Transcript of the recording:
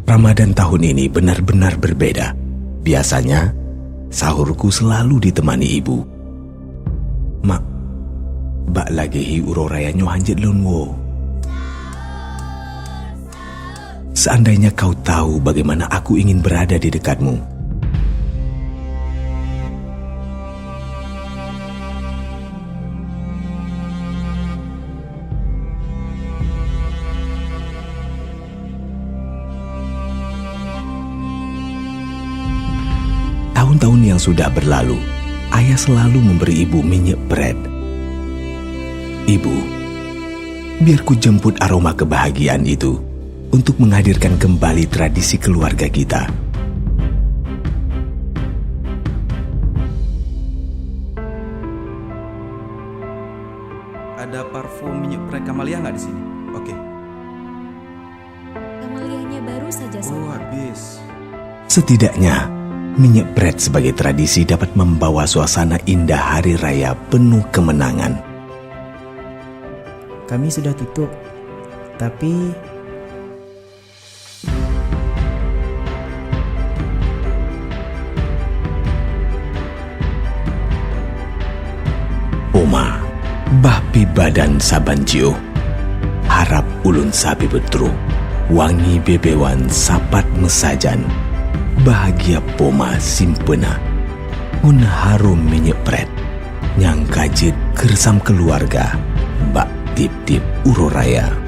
Ramadan tahun ini benar-benar berbeda. Biasanya, sahurku selalu ditemani ibu. Mak, bak lagi uroraya nyohanjet lonwo. Seandainya kau tahu bagaimana aku ingin berada di dekatmu. Tahun-tahun yang sudah berlalu, ayah selalu memberi ibu minyak bread. Ibu, biar ku jemput aroma kebahagiaan itu untuk menghadirkan kembali tradisi keluarga kita. Ada parfum minyak bread Camellia nggak di sini? Oke. Camelianya baru saja Oh, sampai. habis. Setidaknya, minyak bread sebagai tradisi dapat membawa suasana indah hari raya penuh kemenangan. Kami sudah tutup, tapi Oma, bapi badan sabancio, harap ulun sabi betru, wangi bebewan sapat mesajan, bahagia poma simpena, mun harum minyak bread, nyang kajit kersam keluarga, bak tip-tip uroraya.